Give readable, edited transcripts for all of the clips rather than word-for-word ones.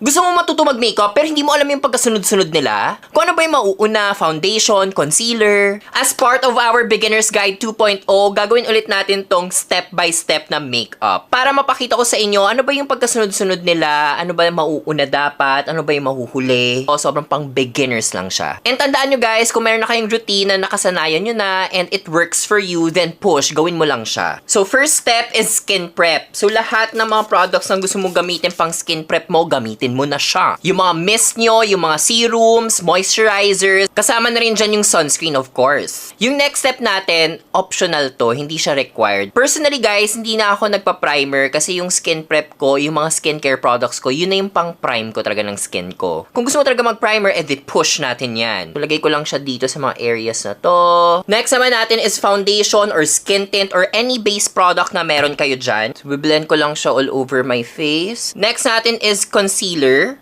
Gusto mo matuto mag-makeup pero hindi mo alam yung pagkasunod-sunod nila? Kung ano ba yung mauuna, foundation, concealer? As part of our Beginner's Guide 2.0, gagawin ulit natin tong step-by-step na makeup. Para mapakita ko sa inyo, ano ba yung pagkasunod-sunod nila? Ano ba yung mauuna dapat? Ano ba yung mahuhuli? O sobrang pang beginners lang siya. And tandaan nyo guys, kung meron na kayong routine na nakasanayan nyo na and it works for you, then push, gawin mo lang siya. So first step is skin prep. So lahat ng mga products na gusto mong gamitin pang skin prep mo, gamitin mo na siya. Yung mga mist nyo, yung mga serums, moisturizers, kasama na rin dyan yung sunscreen of course. Yung next step natin, optional to, hindi siya required. Personally guys, hindi na ako nagpa-primer kasi yung skin prep ko, yung mga skincare products ko, yun na yung pang prime ko talaga ng skin ko. Kung gusto mo talaga mag-primer, edit push natin yan. Lagay ko lang siya dito sa mga areas na to. Next naman natin is foundation or skin tint or any base product na meron kayo dyan. So, blend ko lang siya all over my face. Next natin is concealer.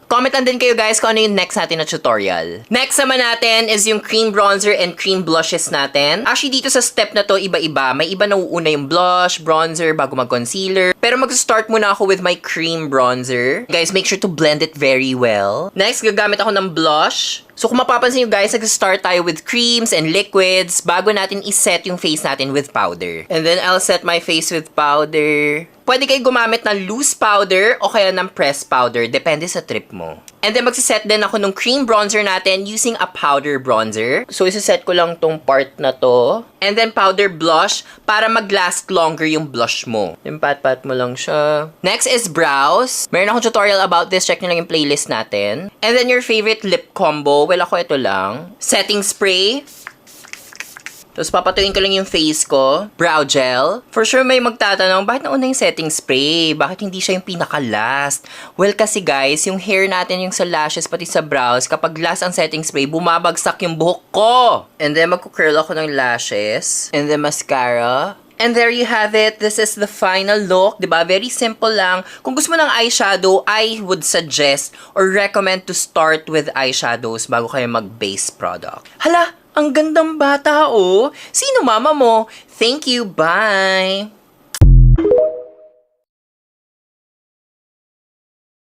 Comment lang din kayo guys kung ano yung next natin na tutorial. Next naman natin is yung cream bronzer and cream blushes natin. Actually, dito sa step na to, iba-iba. May iba na uuna yung blush, bronzer, bago mag-concealer. Pero mag-start muna ako with my cream bronzer. Guys, make sure to blend it very well. Next, gagamit ako ng blush. So kung mapapansin nyo guys, nag-start tayo with creams and liquids bago natin iset yung face natin with powder. And then I'll set my face with powder. Pwede kayo gumamit ng loose powder o kaya ng pressed powder. Depende sa trip mo. And then magsiset din ako ng cream bronzer natin using a powder bronzer. So isiset ko lang tong part na to. And then powder blush para mag-last longer yung blush mo. Yung pat-pat mo lang siya. Next is brows. Meron akong tutorial about this. Check nyo lang yung playlist natin. And then your favorite lip combo. Well, ako ito lang. Setting spray. Tapos papatuin ko lang yung face ko. Brow gel. For sure may magtatanong, bakit nauna yung setting spray? Bakit hindi siya yung pinaka-last? Well, kasi guys, yung hair natin, yung sa lashes, pati sa brows, kapag last ang setting spray, bumabagsak yung buhok ko. And then magkukurl ako ng lashes. And then mascara. And there you have it. This is the final look. Diba? Very simple lang. Kung gusto mo ng eyeshadow, I would suggest or recommend to start with eyeshadows bago kayo mag-base product. Hala! Ang gandang bata, oh! Sino mama mo? Thank you, bye!